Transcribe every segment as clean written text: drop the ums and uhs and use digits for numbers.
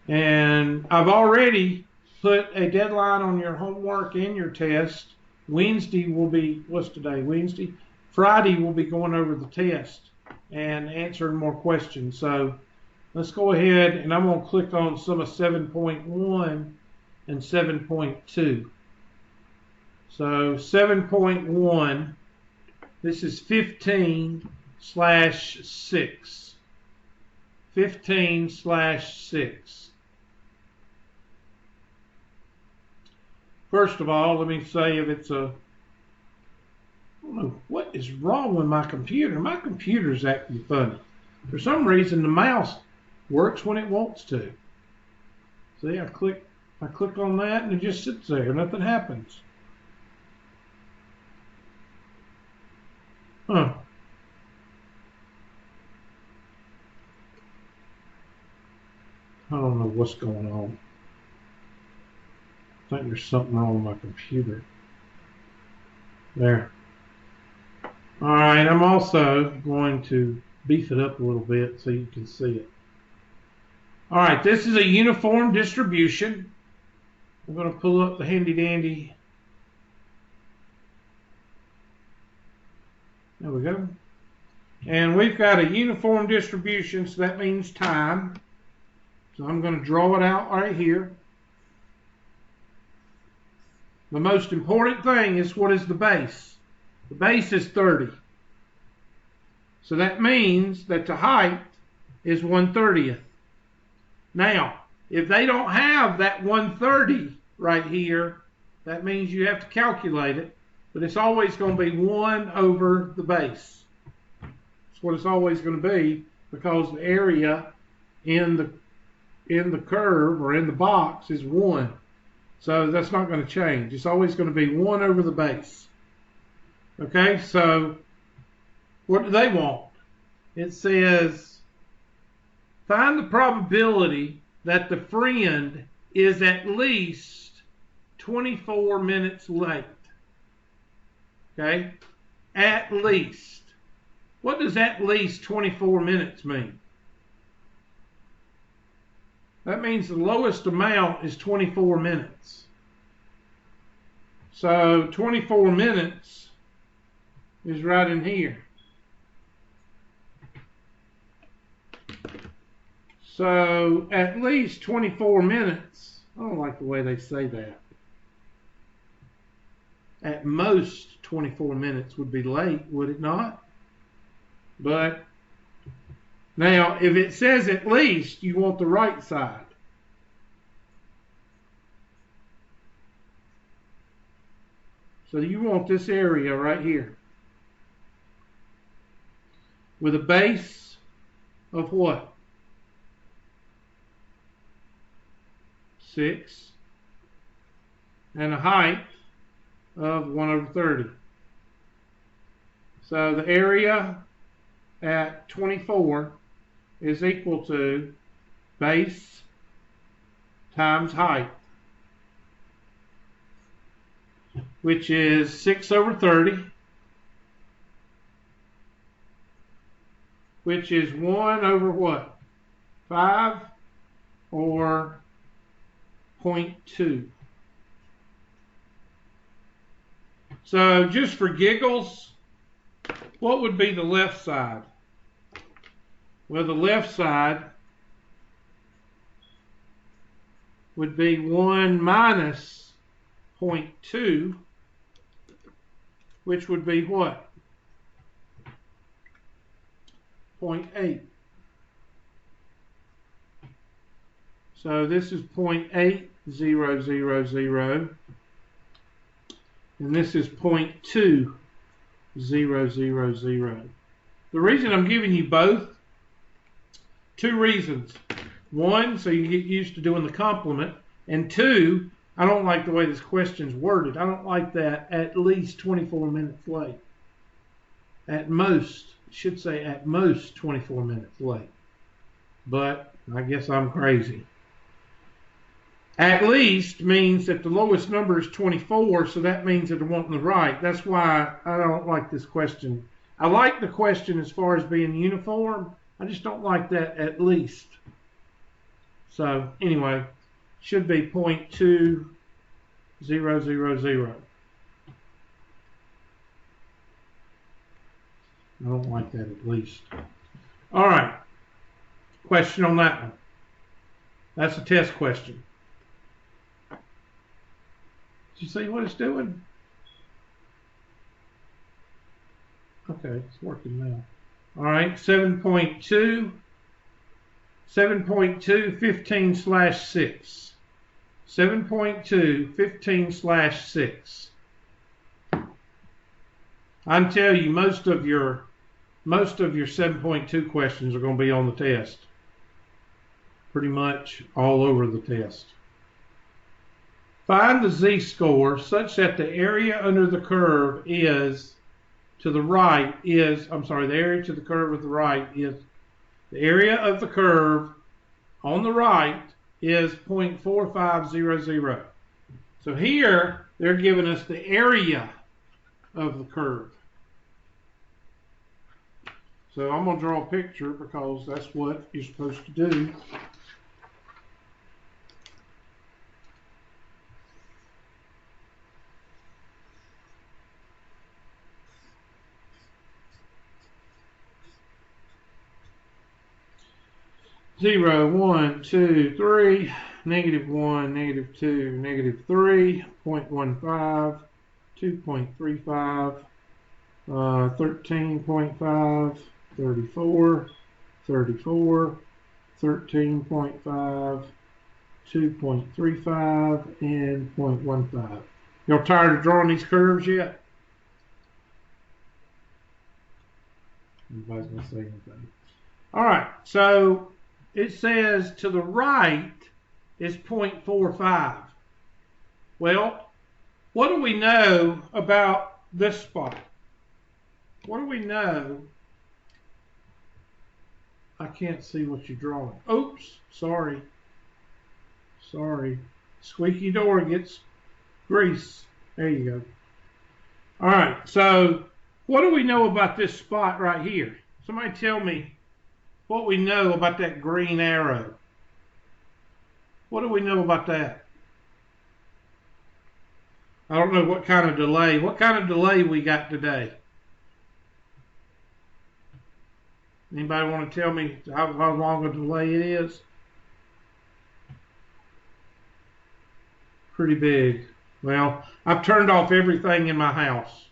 And I've already put a deadline on your homework and your test. Wednesday will be, what's today? Wednesday? Friday we'll be going over the test and answering more questions. So let's go ahead and I'm going to click on some of 7.1 and 7.2. So 7.1, this is 15/6. 15/6. First of all, let me say if it's I don't know what is wrong with my computer. My computer's acting funny. For some reason, the mouse works when it wants to. See, I click on that and it just sits there. Nothing happens. Huh. I don't know what's going on. I think there's something wrong with my computer. There. All right, I'm also going to beef it up a little bit so you can see it. All right, this is a uniform distribution. I'm going to pull up the handy dandy. There we go. And we've got a uniform distribution, so that means time. So I'm going to draw it out right here. The most important thing is what is the base? The base is 30. So that means that the height is 1/30. Now, if they don't have that 1/30 right here, that means you have to calculate it, but it's always going to be 1 over the base. That's what it's always going to be because the area in the curve or in the box is 1. So that's not going to change. It's always going to be 1 over the base. Okay, so what do they want? It says, find the probability that the friend is at least 24 minutes late. Okay, at least. What does at least 24 minutes mean? That means the lowest amount is 24 minutes. So 24 minutes is right in here. So at least 24 minutes. I don't like the way they say that. At most 24 minutes would be late, would it not? But now, if it says at least, you want the right side. So you want this area right here. With a base of what? 6. And a height of 1/30. So the area at 24 is equal to base times height, which is 6/30, which is 1 over what? 5 or 0.2. So just for giggles, what would be the left side? Well, the left side would be 1 minus 0.2, which would be what? 0.8. So this is 0.8000, and this is 0.2000. The reason I'm giving you both, 2 reasons. 1, so you get used to doing the complement, and 2, I don't like the way this question's worded. I don't like that at least 24 minutes late. At most, it should say at most 24 minutes late. But I guess I'm crazy. At least means that the lowest number is 24, so that means that they're wanting the right. That's why I don't like this question. I like the question as far as being uniform. I just don't like that at least. So anyway, should be 0.2000. I don't like that at least. All right. Question on that one. That's a test question. Did you see what it's doing? Okay, it's working now. All right, 7.2. 7.2, 15/6. 7.2, 15/6. I can tell you most of your 7.2 questions are going to be on the test. Pretty much all over the test. Find the z-score such that the area under the curve is to the right is, the area to the curve of the right is, the area of the curve on the right is 0.4500. So here, they're giving us the area of the curve. So I'm going to draw a picture because that's what you're supposed to do. Zero, 1, 2, 3, -1, -2, -3, 0.15, 2.35, 13.5, 34, 34, 13.5, 2.35, and 0.15. Y'all tired of drawing these curves yet? Nobody's gonna say anything. All right, so it says to the right is 0.45. Well, what do we know about this spot? What do we know? I can't see what you're drawing. Oops, sorry. Sorry. Squeaky door gets grease. There you go. All right, so what do we know about this spot right here? Somebody tell me what we know about that green arrow. What do we know about that? I don't know what kind of delay. What kind of delay we got today? Anybody want to tell me how long a delay it is? Pretty big. Well, I've turned off everything in my house.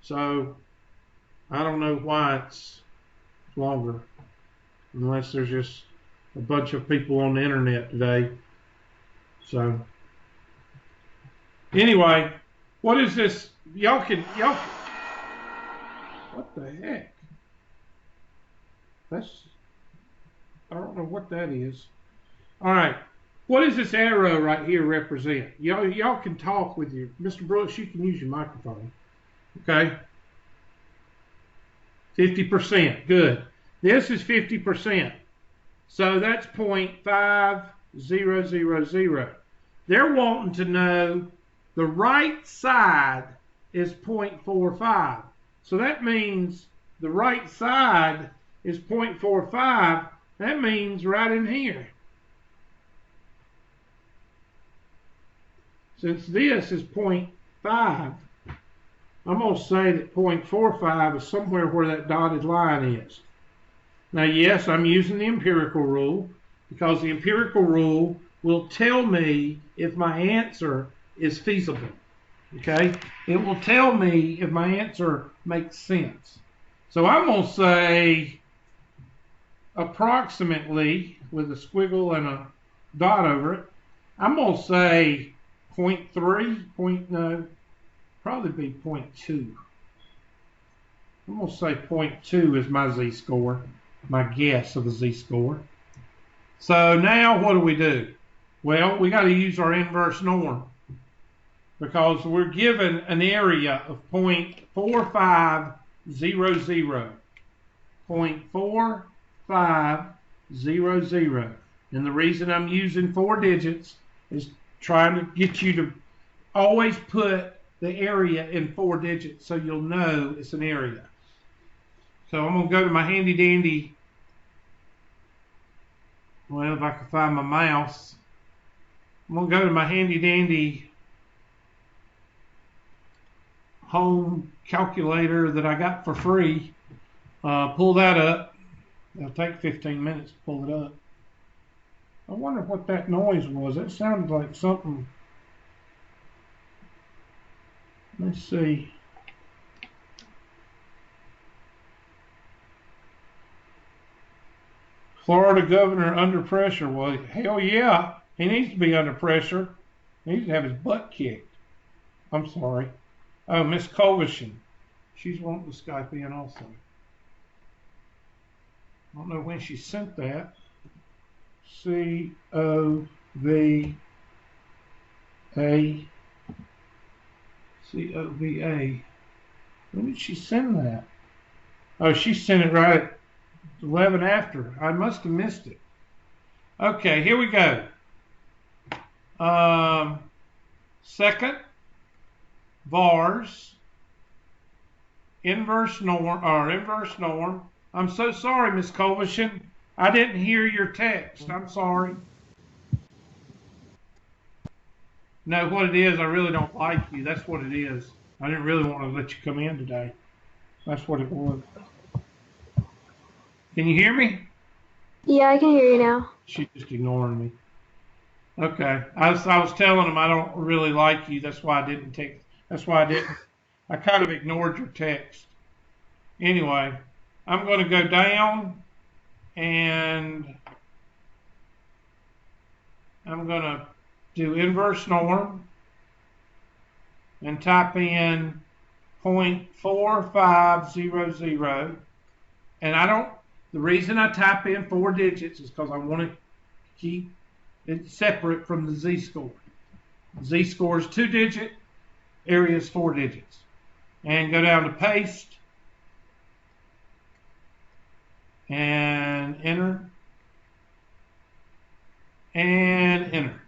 So I don't know why it's longer. Unless there's just a bunch of people on the internet today. So anyway, what is this? Y'all what the heck? I don't know what that is. All right. What does this arrow right here represent? Y'all can talk with you. Mr. Brooks, you can use your microphone. Okay. 50%. Good. This is 50%. So that's 0.5000. They're wanting to know the right side is 0.45. So that means the right side is 0.45. That means right in here. Since this is 0.5, I'm going to say that 0.45 is somewhere where that dotted line is. Now, yes, I'm using the empirical rule because the empirical rule will tell me if my answer is feasible. Okay? It will tell me if my answer makes sense. So I'm going to say approximately, with a squiggle and a dot over it, I'm going to say 0.3, probably be 0.2. I'm going to say 0.2 is my z-score, my guess of the z-score. So now what do? Well, we got to use our inverse norm because we're given an area of 0.4500. 0.4500. And the reason I'm using 4 digits is trying to get you to always put the area in 4 digits so you'll know it's an area. So I'm going to go to my handy dandy Well, if I can find my mouse, I'm going to go to my handy dandy home calculator that I got for free. Pull that up. It'll take 15 minutes to pull it up. I wonder what that noise was. It sounded like something. Let's see. Florida governor under pressure. Well, hell yeah. He needs to be under pressure. He needs to have his butt kicked. I'm sorry. Oh, Miss Covision. She's wanting to Skype in also. I don't know when she sent that. C-O-V-A. C-O-V-A. When did she send that? Oh, she sent it right at 11 after. I must have missed it. Okay, here we go. Second, vars, inverse norm. I'm so sorry, Miss Covision. I didn't hear your text. I'm sorry. No, what it is, I really don't like you. That's what it is. I didn't really want to let you come in today. That's what it was. Can you hear me? Yeah, I can hear you now. She's just ignoring me. Okay. I was telling him I don't really like you. That's why I didn't take. That's why I didn't. I kind of ignored your text. Anyway, I'm going to go down and I'm going to do inverse norm and type in 0.4500. And I don't. The reason I type in 4 digits is because I want to keep it separate from the z-score. Z-score is 2-digit, area is 4 digits. And go down to paste and enter and enter.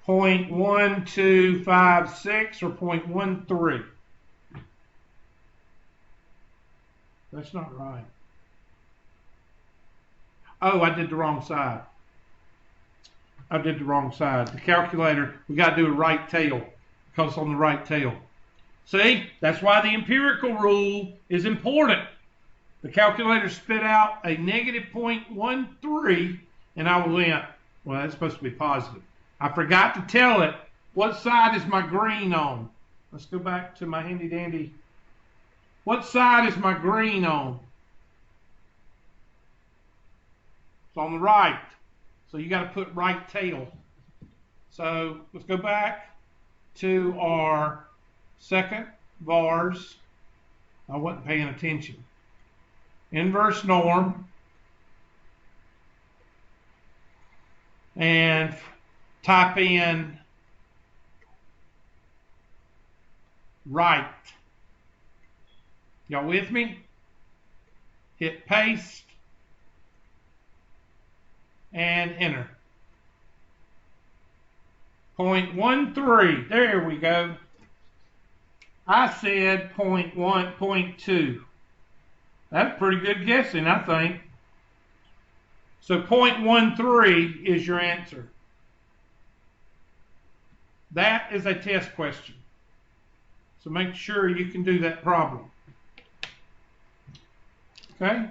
0.1256 or 0.13. That's not right. Oh, I did the wrong side. I did the wrong side. The calculator, we got to do a right tail because it's on the right tail. See, that's why the empirical rule is important. The calculator spit out a negative 0.13 and I went, well, that's supposed to be positive. I forgot to tell it, what side is my green on? Let's go back to my handy dandy. What side is my green on? It's on the right. So you got to put right tail. So let's go back to our second vars. I wasn't paying attention. Inverse norm. And type in right. Y'all with me? Hit paste and enter. 0.13. There we go. I said 0.2. That's pretty good guessing, I think. So 0.13 is your answer. That is a test question. So make sure you can do that problem. Okay?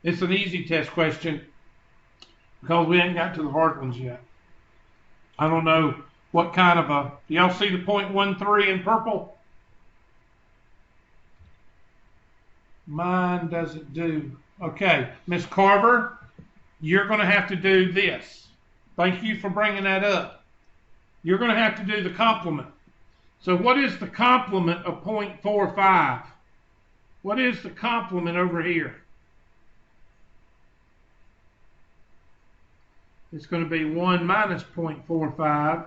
It's an easy test question because we ain't got to the hard ones yet. I don't know what kind of a... Do y'all see the 0.13 in purple? Mine doesn't do... Okay, Miss Carver, you're going to have to do this. Thank you for bringing that up. You're going to have to do the complement. So what is the complement of 0.45? What is the complement over here? It's going to be 1 minus 0.45,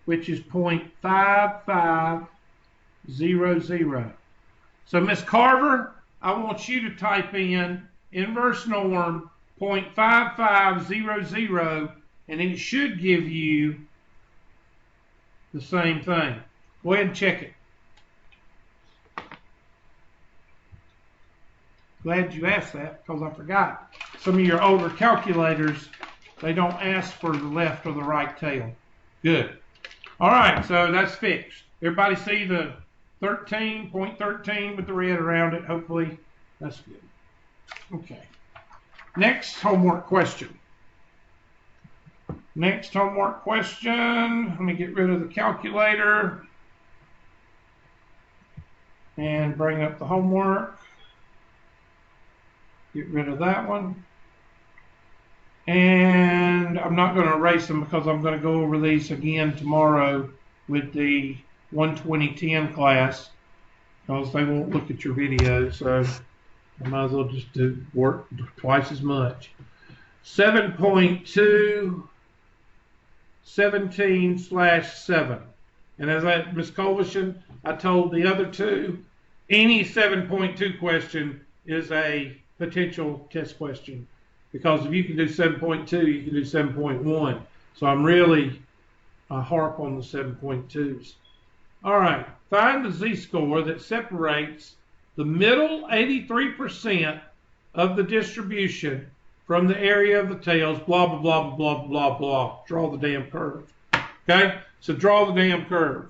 which is 0.5500. So Miss Carver, I want you to type in inverse norm 0.5500, and it should give you the same thing. Go ahead and check it. Glad you asked that because I forgot. some of your older calculators, they don't ask for the left or the right tail. Good. All right, so that's fixed. Everybody see the 13.13 with the red around it? Hopefully that's good. Okay. Next homework question. Next homework question. Let me get rid of the calculator and bring up the homework. Get rid of that one. And I'm not going to erase them because I'm going to go over these again tomorrow with the 12010 class because they won't look at your video, so I might as well just do work twice as much. 7.2 17/7. And as Ms. Colvison, I told the other two, any 7.2 question is a potential test question. Because if you can do 7.2, you can do 7.1. So I'm really harp on the 7.2s. All right, find the z-score that separates the middle 83% of the distribution from the area of the tails, blah, blah, blah, blah, blah, blah. Draw the damn curve. Okay, so draw the damn curve.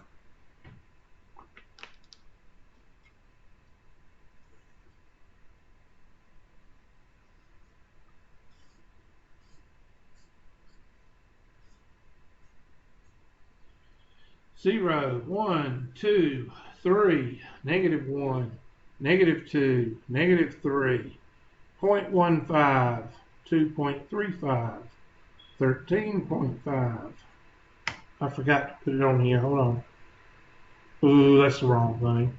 Zero, 1, 2, 3, -1, -2, -3, 0.15, 2.35, 13.5. I forgot to put it on here. Hold on. Ooh, that's the wrong thing.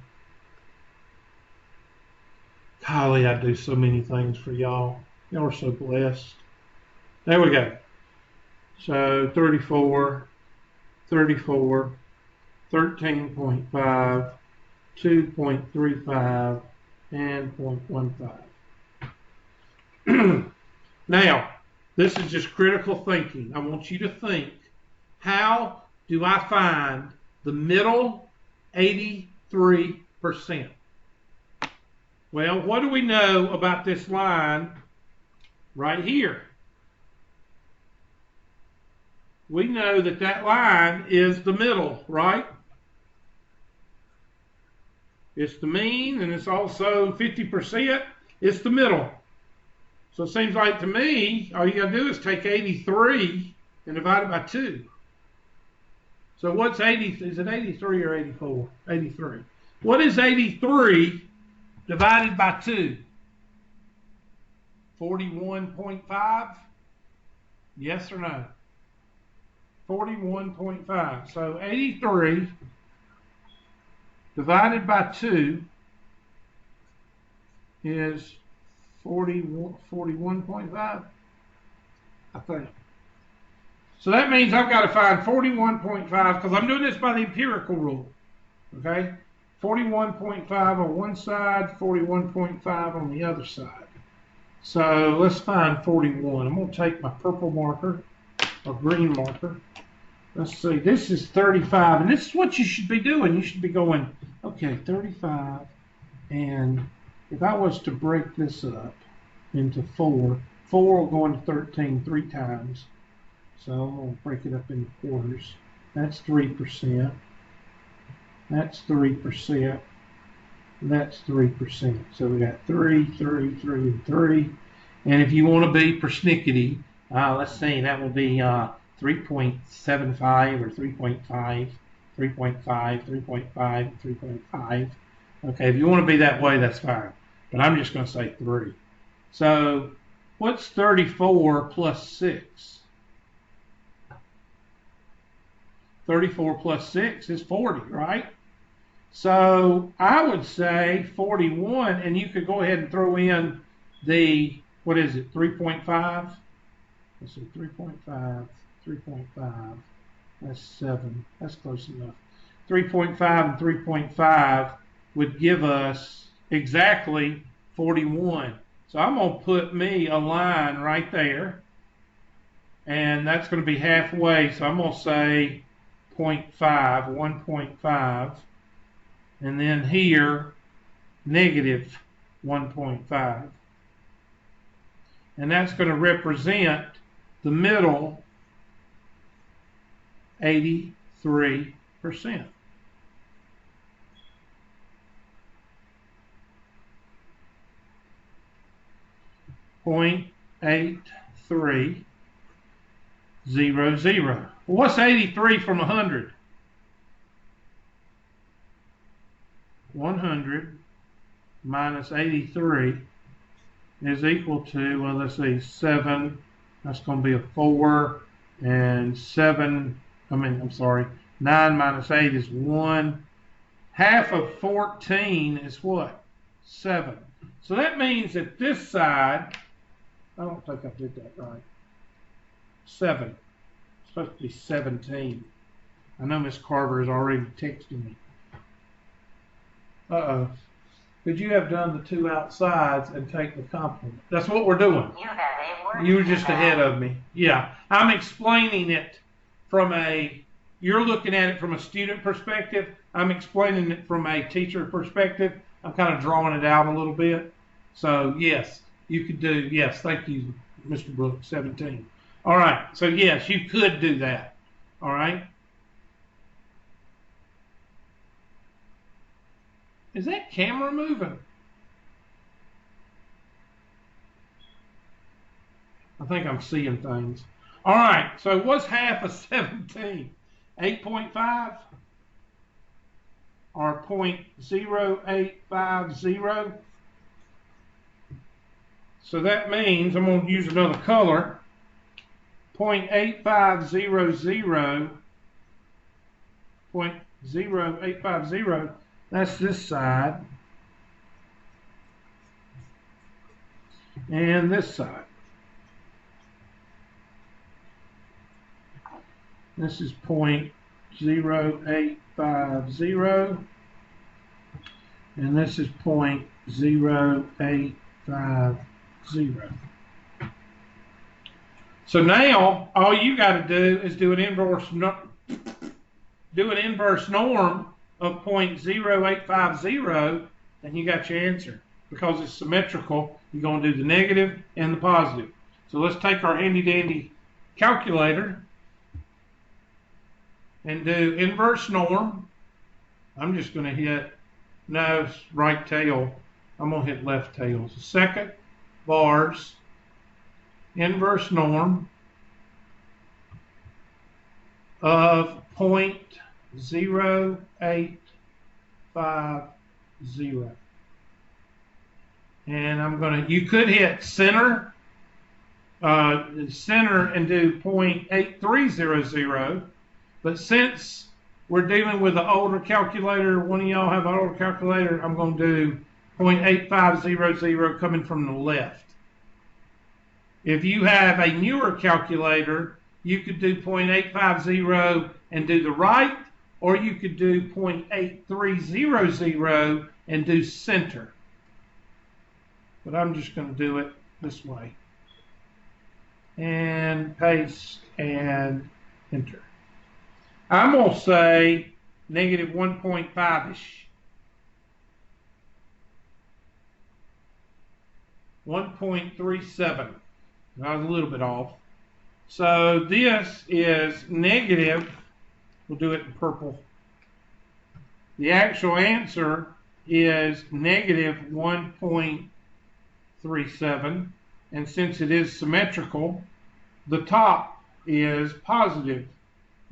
Golly, I do so many things for y'all. Y'all are so blessed. There we go. So 34, 34, 13.5, 2.35, and 0.15. Now, this is just critical thinking. I want you to think, how do I find the middle 83%? Well, what do we know about this line right here? We know that that line is the middle, right? It's the mean, and it's also 50%. It's the middle. So it seems like to me, all you got to do is take 83 and divide it by 2. So what's 80? Is it 83 or 84? 83. What is 83 divided by 2? 41.5? Yes or no? 41.5. So 83 divided by 2 is 41.5, I think. So that means I've got to find 41.5 because I'm doing this by the empirical rule. Okay? 41.5 on one side, 41.5 on the other side. So let's find 41. I'm going to take my purple marker or green marker. Let's see, this is 35, and this is what you should be doing. You should be going, okay, 35, and if I was to break this up into 4 will go into 13 3 times. So I'm going to break it up into quarters. That's 3%. That's 3%. That's 3%. So we got 3, 3, 3, and 3. And if you want to be persnickety, let's see, that will be 3.75 or 3.5, 3.5, 3.5, 3.5. Okay, if you want to be that way, that's fine. But I'm just going to say 3. So what's 34 plus 6? 34 plus 6 is 40, right? So I would say 41, and you could go ahead and throw in the, what is it, 3.5? Let's see, 3.5, 3.5, that's 7, that's close enough. 3.5 and 3.5 would give us exactly 41. So I'm going to put me a line right there, and that's going to be halfway. So I'm going to say 0.5, 1.5, and then here, negative 1.5. and that's going to represent the middle 83%. 0.8300. Well, what's 83 from 100? 100 minus 83 is equal to, well, let's see, 7. That's going to be a 4. And 9 minus 8 is 1. Half of 14 is what? 7. So that means that this side, I don't think I did that right. 7. It's supposed to be 17. I know Miss Carver is already texting me. Uh-oh. Could you have done the 2 outsides and take the complement? That's what we're doing. You were just ahead of me. Yeah. I'm explaining it from you're looking at it from a student perspective. I'm explaining it from a teacher perspective. I'm kind of drawing it out a little bit. So, yes, you could do, yes, thank you, Mr. Brooks, 17. All right. So, yes, you could do that. All right. Is that camera moving? I think I'm seeing things. All right, so what's half of 17? 8.5 or 0.0850? So that means, I'm going to use another color, 0.8500, 0.0850, that's this side, and this side. This is 0.0850, and this is 0.0850. So now all you got to do is do an inverse norm of 0.0850, and you got your answer. Because it's symmetrical, you're going to do the negative and the positive. So let's take our handy dandy calculator and do inverse norm. I'm just going to hit, no, it's right tail. I'm going to hit left tail. So second bars, inverse norm of 0.0850. And I'm going to, you could hit center and do 0.8300. But since we're dealing with an older calculator, one of y'all have an older calculator, I'm going to do 0.8500 coming from the left. If you have a newer calculator, you could do 0.850 and do the right, or you could do 0.8300 and do center. But I'm just going to do it this way. And paste and enter. I'm going to say negative 1.5-ish. 1.37. I was a little bit off. So this is negative. We'll do it in purple. The actual answer is negative 1.37. And since it is symmetrical, the top is positive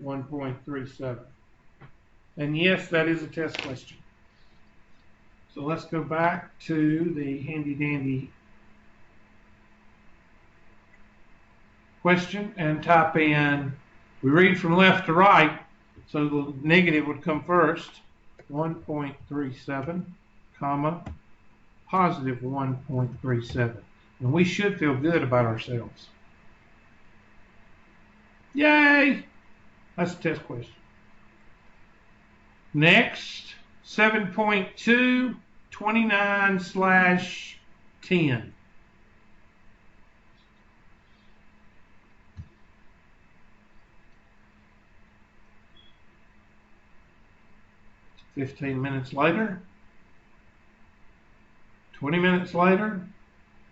1.37. And yes, that is a test question. So let's go back to the handy dandy question and type in, we read from left to right, so the negative would come first, 1.37, comma, positive 1.37. And we should feel good about ourselves. Yay! That's a test question. Next, 7.2, 29/10. "15 minutes later, 20 minutes later."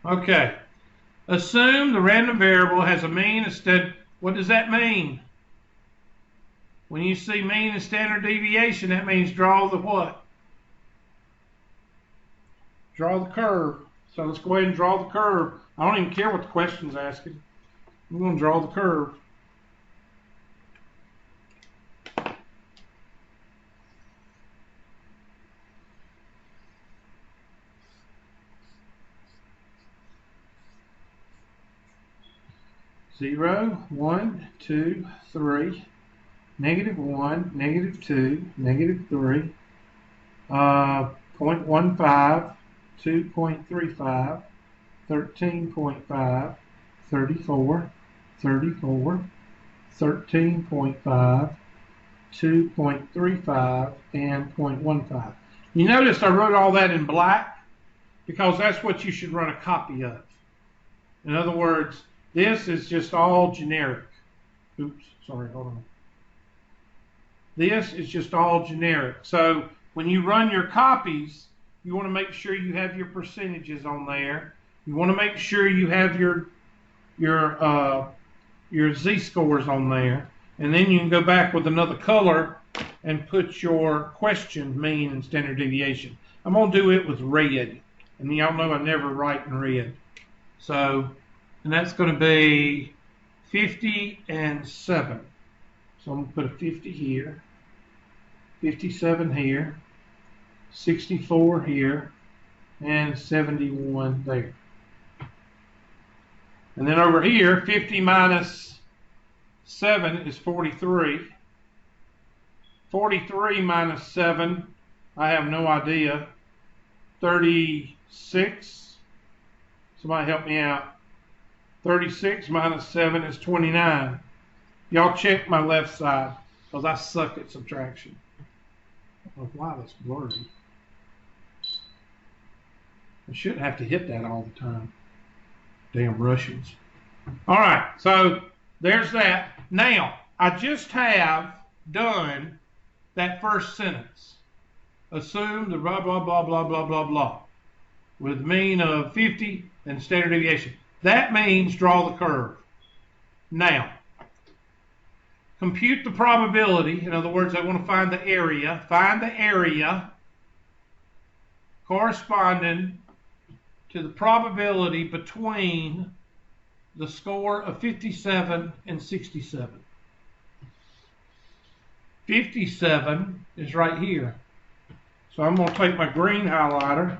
Okay, Assume the random variable has a mean instead. What does that mean? When you see mean and standard deviation, that means draw the what? Draw the curve. So let's go ahead and draw the curve. I don't even care what the question's asking. I'm going to draw the curve. Zero, 1, 2, 3, -1, -2, -3, 0.15, 2.35, 13.5, 34, 34, 13.5, 2.35, and 0.15. You notice I wrote all that in black because that's what you should run a copy of. In other words, this is just all generic. Oops, sorry, hold on. This is just all generic. So when you run your copies, you want to make sure you have your percentages on there. You want to make sure you have your z-scores on there. And then you can go back with another color and put your question mean and standard deviation. I'm going to do it with red. And y'all know I never write in red. So, and that's going to be 50 and 7. So I'm going to put a 50 here, 57 here, 64 here, and 71 there. And then over here, 50 minus 7 is 43. 43 minus 7, I have no idea. 36. Somebody help me out. 36 minus 7 is 29. Y'all check my left side, because I suck at subtraction. Oh, wow, that's blurry. I shouldn't have to hit that all the time. Damn Russians. All right, so there's that. Now, I just have done that first sentence. Assume the blah, blah, blah, blah, blah, blah, blah, with mean of 50 and standard deviation. That means draw the curve. Now, compute the probability. In other words, I want to find the area. Find the area corresponding to the probability between the score of 57 and 67. 57 is right here. So I'm going to take my green highlighter.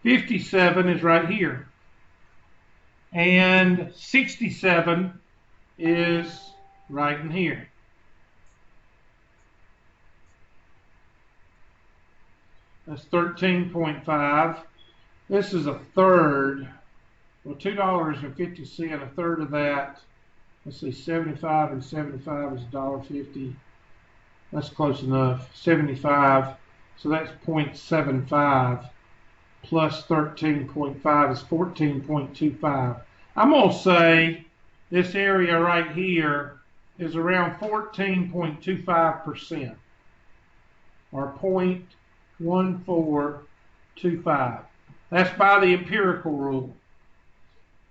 57 is right here. And 67 is right in here. That's 13.5. This is a third. Well, $2.50, a third of that. Let's see, 75 and 75 is $1.50. That's close enough. 75. So that's 0.75 plus 13.5 is 14.25. I'm going to say this area right here is around 14.25% or 0.1425. That's by the empirical rule.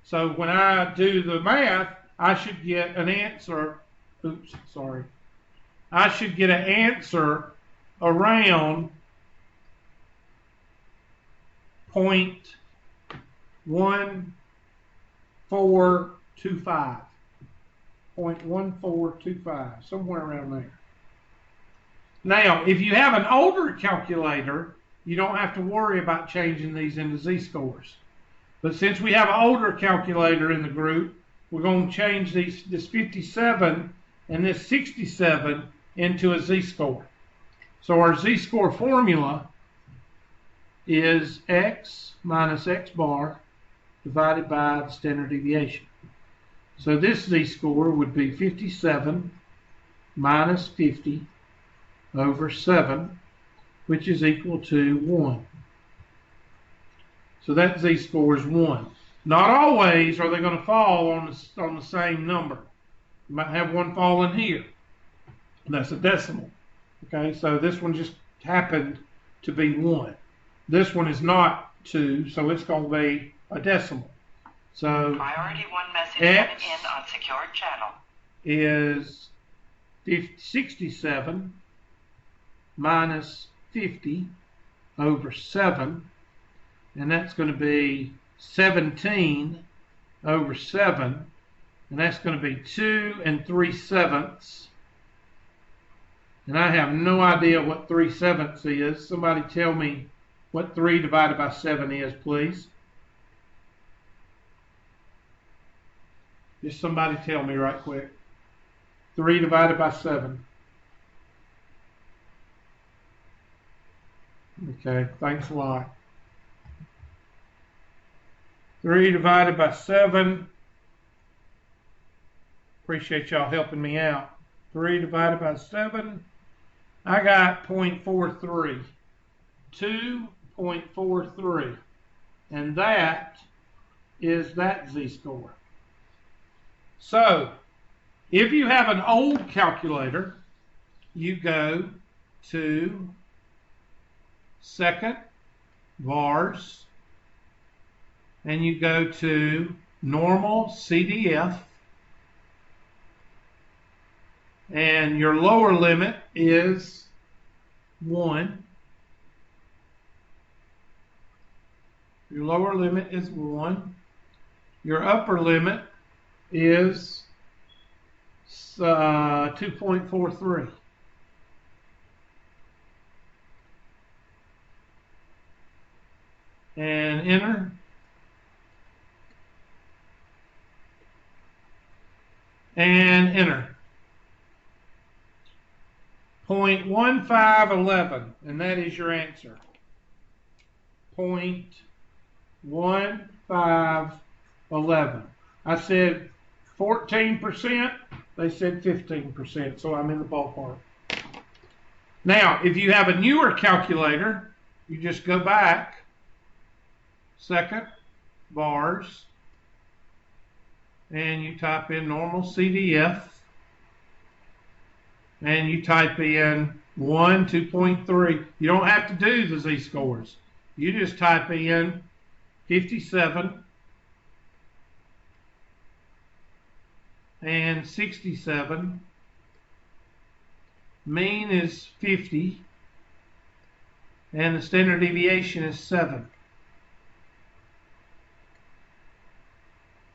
So when I do the math, I should get an answer. Oops, sorry. I should get an answer around 0.1425. 0.1425, somewhere around there. Now, if you have an older calculator, you don't have to worry about changing these into z-scores. But since we have an older calculator in the group, we're going to change this 57 and this 67 into a z-score. So our z-score formula is x minus x bar divided by the standard deviation. So this z-score would be 57 minus 50 over 7, which is equal to 1. So that z-score is 1. Not always are they going to fall on the same number. You might have one fall in here. And that's a decimal. Okay, so this one just happened to be 1. This one is not 2, so it's going to be a decimal. So Priority 1 message X coming in on secured channel. is 67 minus 50 over 7, and that's going to be 17 over 7, and that's going to be 2 3/7. And I have no idea what 3/7 is. Somebody tell me what 3 divided by 7 is, please. Just somebody tell me right quick. 3 divided by 7. Okay, thanks a lot. 3 divided by 7. Appreciate y'all helping me out. 3 divided by 7. I got 0.43. 2.43. And that is that z-score. So, if you have an old calculator, you go to second vars, and you go to normal CDF, and your lower limit is 1. Your lower limit is 1. Your upper limit is 2.43. And enter. And enter. 0.1511, and that is your answer. 0.1511. I said 14%, they said 15%, so I'm in the ballpark. Now, if you have a newer calculator, you just go back, second vars, and you type in normal CDF, and you type in 1, 2.3. You don't have to do the z-scores. You just type in 57 and 67. Mean is 50, and the standard deviation is 7.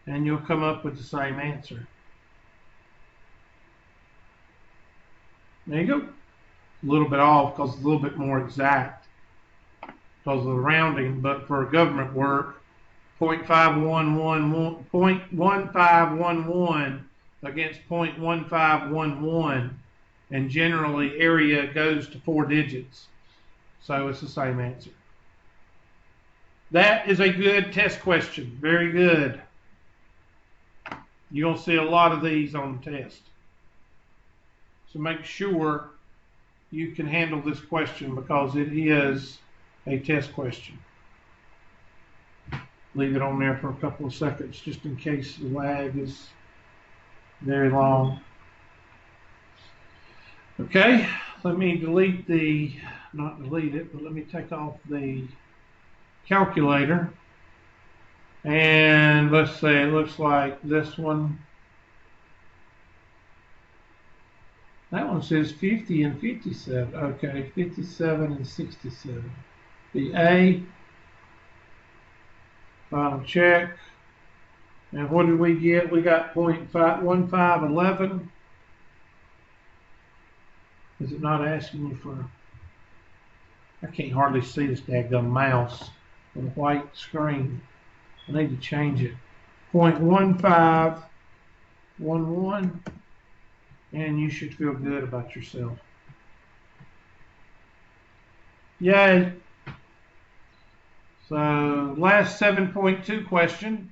And you'll come up with the same answer. There you go. A little bit off because it's a little bit more exact because of the rounding, but for government work, 0.1511 against 0.1511, and generally area goes to 4 digits. So it's the same answer. That is a good test question. Very good. You're going to see a lot of these on the test. So make sure you can handle this question because it is a test question. Leave it on there for a couple of seconds just in case the lag is very long. Okay, let me delete not delete it, but let me take off the calculator. And let's say it looks like this one. That one says 50 and 57. Okay, 57 and 67. The A. Final check. And what did we get? We got 0.1511. Is it not asking you for... I can't hardly see this daggum mouse on a white screen. I need to change it. 0.1511. And you should feel good about yourself. Yay. So, last 7.2 question.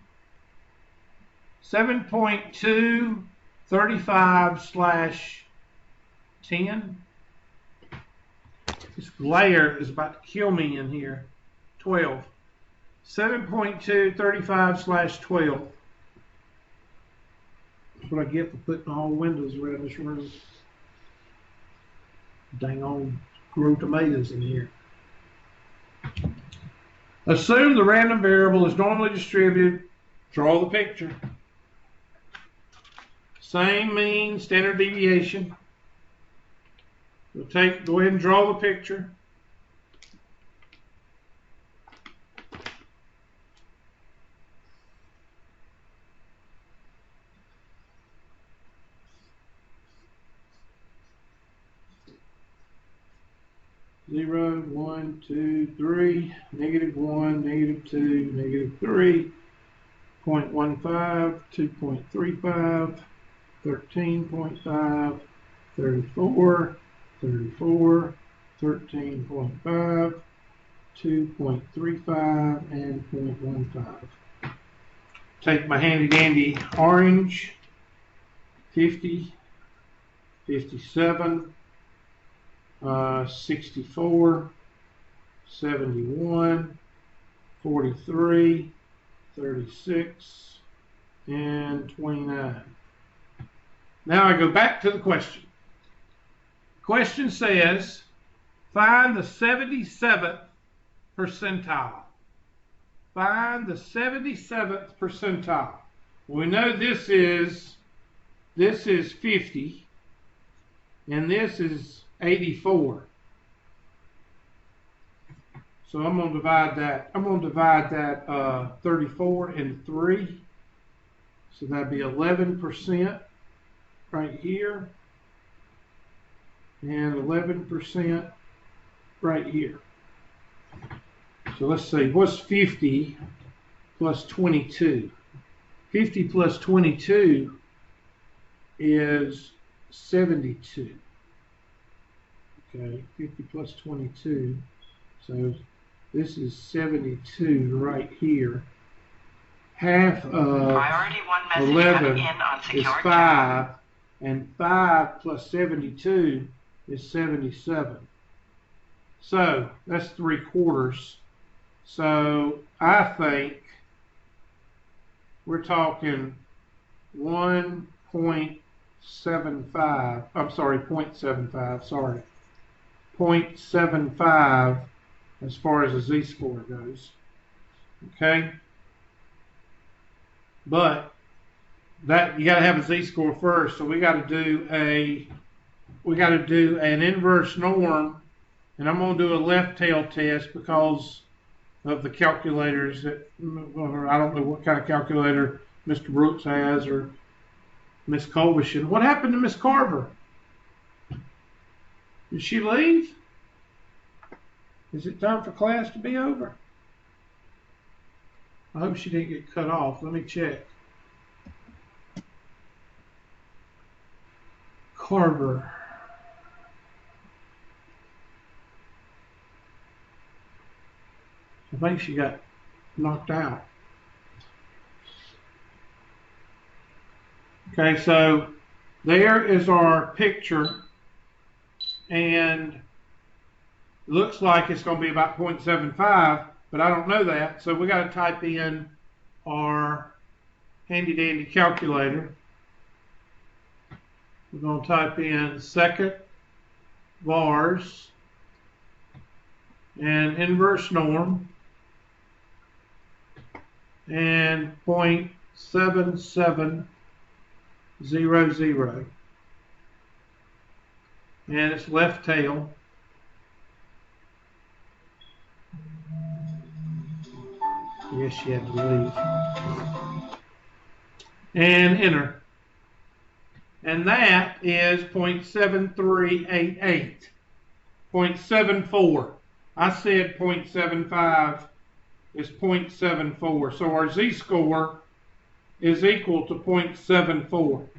7.2, 35/10. This glare is about to kill me in here. 12. 7.2, 35/12. That's what I get for putting all windows around this room. Dang old grow tomatoes in here. Assume the random variable is normally distributed Draw the picture. Same mean, standard deviation. We'll go ahead and draw the picture. Zero, 1, 2, 3, -1, -2, -3, 0.15, 2.35, 13.5, 34, 34, 13.5, 2.35, and 0.15. Take my handy dandy orange, 50, 57, 64, 71, 43, 36, and 29. Now I go back to the question. The question says, find the 77th percentile. Find the 77th percentile. We know this is 50, and this is 84. So I'm going to divide that. I'm going to divide that 34 into 3. So that'd be 11% right here, and 11% right here. So let's see, what's 50 plus 22? 50 plus 22 is 72. Okay, 50 plus 22. So this is 72 right here. Half of Priority 1 message 11 coming in on is secure 5, channel. and 5 plus 72 is 77. So that's 3/4. So I think we're talking 1.75. I'm sorry, 0.75. Sorry, 0.75 as far as the z-score goes. Okay, but that you got to have a z-score first, so we got to do an inverse norm, and I'm going to do a left tail test because of the calculators that, or I don't know what kind of calculator Mr. Brooks has or Miss Colbishan. What happened to Miss Carver? Did she leave? Is it time for class to be over? I hope she didn't get cut off. Let me check. Carver. I think she got knocked out. Okay, so there is our picture, and it looks like it's going to be about 0.75, but I don't know that, so we got to type in our handy dandy calculator. We're going to type in second vars and inverse norm and 0.7700, and it's left tail. Yes, she had to leave. And enter. And that is 0.7388. 0.74. I said 0.75 is 0.74. So our z-score is equal to 0.74.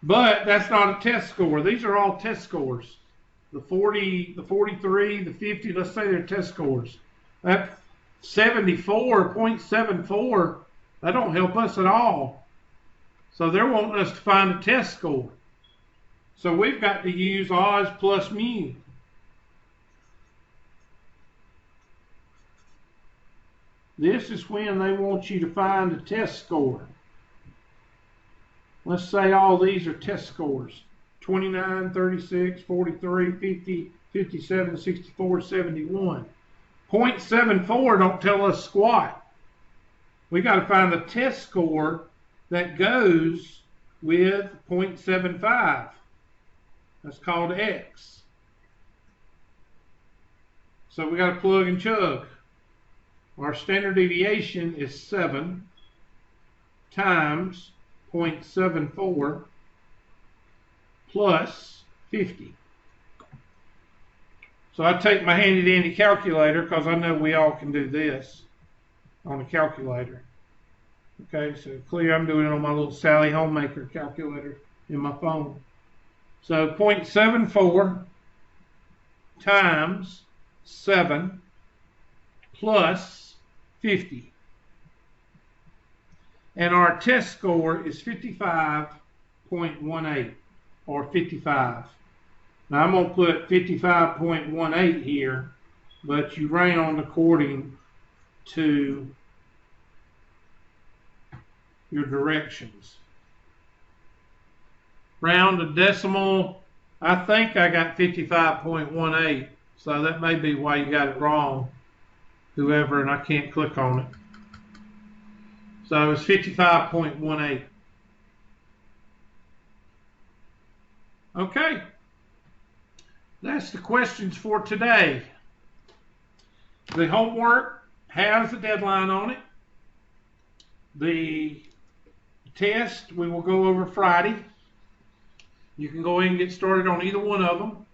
But that's not a test score. These are all test scores. The 40, the 43, the 50, let's say they're test scores. That 74, 0.74, that don't help us at all. So they're wanting us to find a test score. So we've got to use Oz plus mu. This is when they want you to find a test score. Let's say all these are test scores. 29, 36, 43, 50, 57, 64, 71. 0.74 don't tell us squat. we got to find the test score that goes with 0.75. That's called X. So we got to plug and chug. Our standard deviation is 7 times 0.74 plus 50. So I take my handy dandy calculator because I know we all can do this on a calculator. Okay, so clear, I'm doing it on my little Sally Homemaker calculator in my phone. So 0.74 times 7 plus 50. And our test score is 55.18 or 55. Now I'm going to put 55.18 here, but you round according to your directions. Round a decimal. I think I got 55.18, so that may be why you got it wrong, whoever, and I can't click on it. So it's 55.18. Okay. That's the questions for today. The homework has a deadline on it. The test we will go over Friday. You can go ahead and get started on either one of them.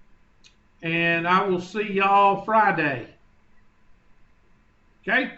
And I will see y'all Friday. Okay?